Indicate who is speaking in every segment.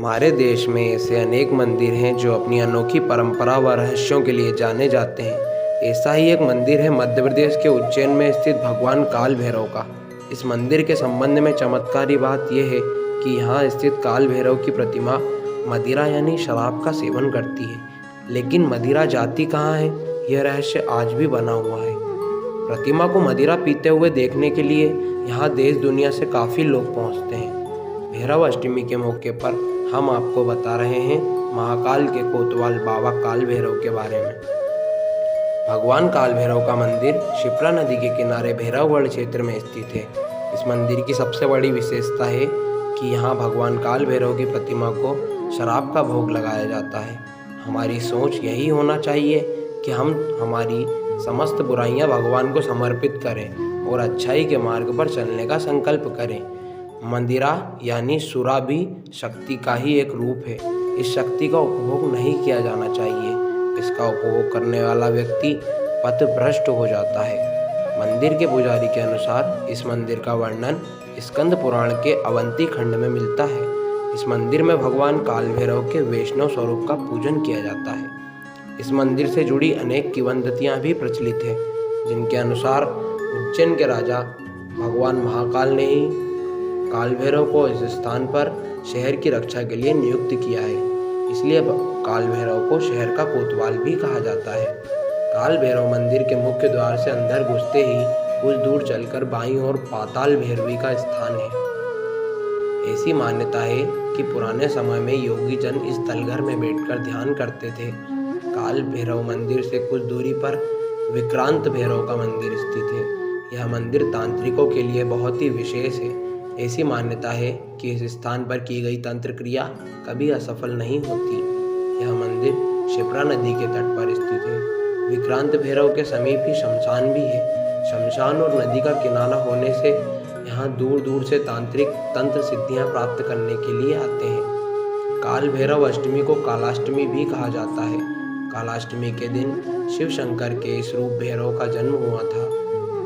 Speaker 1: हमारे देश में ऐसे अनेक मंदिर हैं जो अपनी अनोखी परंपरा व रहस्यों के लिए जाने जाते हैं। ऐसा ही एक मंदिर है मध्य प्रदेश के उज्जैन में स्थित भगवान काल भैरव का। इस मंदिर के संबंध में चमत्कारी बात यह है कि यहाँ स्थित काल भैरव की प्रतिमा मदिरा यानी शराब का सेवन करती है, लेकिन मदिरा जाती कहाँ है, यह रहस्य आज भी बना हुआ है। प्रतिमा को मदिरा पीते हुए देखने के लिए यहाँ देश दुनिया से काफ़ी लोग पहुँचते हैं। भैरव अष्टमी के मौके पर हम आपको बता रहे हैं महाकाल के कोतवाल बाबा काल भैरव के बारे में। भगवान काल भैरव का मंदिर क्षिप्रा नदी के किनारे भैरवगढ़ क्षेत्र में स्थित है। इस मंदिर की सबसे बड़ी विशेषता है कि यहाँ भगवान काल भैरव की प्रतिमा को शराब का भोग लगाया जाता है। हमारी सोच यही होना चाहिए कि हम हमारी समस्त बुराइयां भगवान को समर्पित करें और अच्छाई के मार्ग पर चलने का संकल्प करें। मंदिरा यानी सुरा भी शक्ति का ही एक रूप है। इस शक्ति का उपभोग नहीं किया जाना चाहिए। इसका उपभोग करने वाला व्यक्ति पथभ्रष्ट हो जाता है। मंदिर के पुजारी के अनुसार इस मंदिर का वर्णन स्कंद पुराण के अवंती खंड में मिलता है। इस मंदिर में भगवान काल भैरव के वैष्णव स्वरूप का पूजन किया जाता है। इस मंदिर से जुड़ी अनेक किंवदंतियां भी प्रचलित हैं, जिनके अनुसार उज्जैन के राजा भगवान महाकाल ने ही काल भैरव को इस स्थान पर शहर की रक्षा के लिए नियुक्त किया है। इसलिए काल भैरव को शहर का कोतवाल भी कहा जाता है। काल भैरव मंदिर के मुख्य द्वार से अंदर घुसते ही कुछ दूर चलकर बाईं ओर पाताल भैरवी का स्थान है। ऐसी मान्यता है कि पुराने समय में योगी जन इस तलघर में बैठकर ध्यान करते थे। काल भैरव मंदिर से कुछ दूरी पर विक्रांत भैरव का मंदिर स्थित है। यह मंदिर तांत्रिकों के लिए बहुत ही विशेष है। ऐसी मान्यता है कि इस स्थान पर की गई तंत्र क्रिया कभी असफल नहीं होती। यह मंदिर क्षिप्रा नदी के तट पर स्थित है। विक्रांत भैरव के समीप ही शमशान भी है। शमशान और नदी का किनारा होने से यहाँ दूर दूर से तांत्रिक तंत्र सिद्धियाँ प्राप्त करने के लिए आते हैं। काल भैरव अष्टमी को कालाष्टमी भी कहा जाता है। कालाष्टमी के दिन शिव शंकर के इस रूप भैरव का जन्म हुआ था।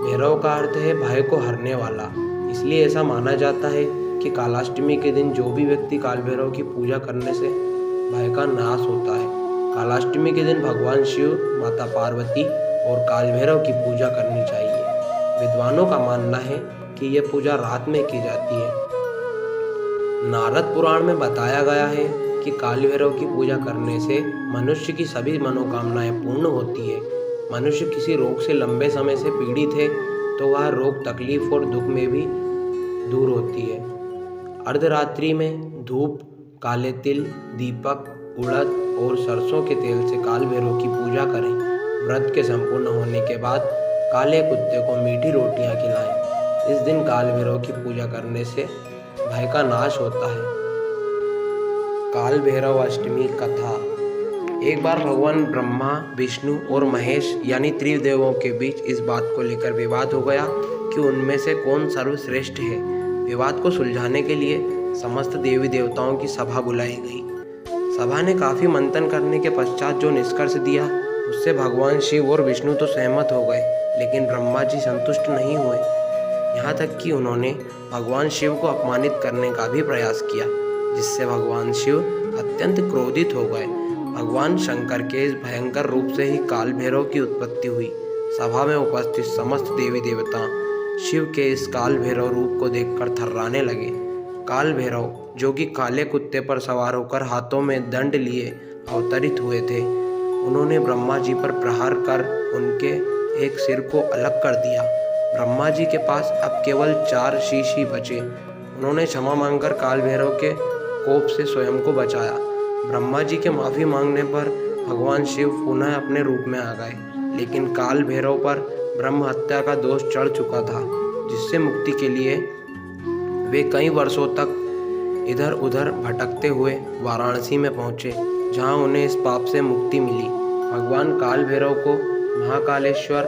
Speaker 1: भैरव का अर्थ है भय को हरने वाला, इसलिए ऐसा माना जाता है कि कालाष्टमी के दिन जो भी व्यक्ति काल भैरव की पूजा करने से भय का नाश होता है। कालाष्टमी के दिन भगवान शिव, माता पार्वती और काल भैरव की पूजा करनी चाहिए। विद्वानों का मानना है कि यह पूजा रात में की जाती है। नारद पुराण में बताया गया है कि काल भैरव की पूजा करने से मनुष्य की सभी मनोकामनाएं पूर्ण होती है। मनुष्य किसी रोग से लंबे समय से पीड़ित है तो वह रोग, तकलीफ और दुख में भी दूर होती है। अर्धरात्रि में धूप, काले तिल, दीपक, उड़द और सरसों के तेल से काल भैरव की पूजा करें। व्रत के संपूर्ण होने के बाद काले कुत्ते को मीठी रोटियां खिलाएं। इस दिन काल भैरव की पूजा करने से भय का नाश होता है। काल भैरव अष्टमी कथा। एक बार भगवान ब्रह्मा, विष्णु और महेश यानी त्रिदेवों के बीच इस बात को लेकर विवाद हो गया कि उनमें से कौन सर्वश्रेष्ठ है। विवाद को सुलझाने के लिए समस्त देवी देवताओं की सभा बुलाई गई। सभा ने काफी मंथन करने के पश्चात जो निष्कर्ष दिया उससे भगवान शिव और विष्णु तो सहमत हो गए, लेकिन ब्रह्मा जी संतुष्ट नहीं हुए। यहाँ तक कि उन्होंने भगवान शिव को अपमानित करने का भी प्रयास किया, जिससे भगवान शिव अत्यंत क्रोधित हो गए। भगवान शंकर के इस भयंकर रूप से ही काल भैरव की उत्पत्ति हुई। सभा में उपस्थित समस्त देवी देवता शिव के इस काल भैरव रूप को देखकर थर्राने लगे। काल भैरव, जो कि काले कुत्ते पर सवार होकर हाथों में दंड लिए अवतरित हुए थे, उन्होंने ब्रह्मा जी पर प्रहार कर उनके एक सिर को अलग कर दिया। ब्रह्मा जी के पास अब केवल 4 शीश ही बचे। उन्होंने क्षमा मांगकर काल भैरव के कोप से स्वयं को बचाया। ब्रह्मा जी के माफ़ी मांगने पर भगवान शिव पुनः अपने रूप में आ गए, लेकिन काल भैरव पर ब्रह्म हत्या का दोष चढ़ चुका था, जिससे मुक्ति के लिए वे कई वर्षों तक इधर उधर भटकते हुए वाराणसी में पहुँचे, जहाँ उन्हें इस पाप से मुक्ति मिली। भगवान काल भैरव को महाकालेश्वर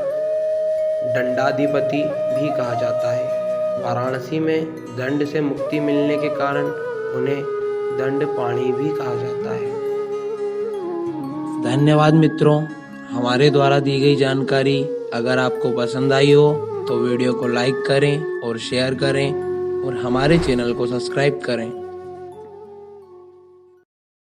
Speaker 1: दंडाधिपति भी कहा जाता है। वाराणसी में दंड से मुक्ति मिलने के कारण उन्हें दंड पाणी भी कहा जाता है। धन्यवाद मित्रों, हमारे द्वारा दी गई जानकारी अगर आपको पसंद आई हो तो वीडियो को लाइक करें और शेयर करें और हमारे चैनल को सब्सक्राइब करें।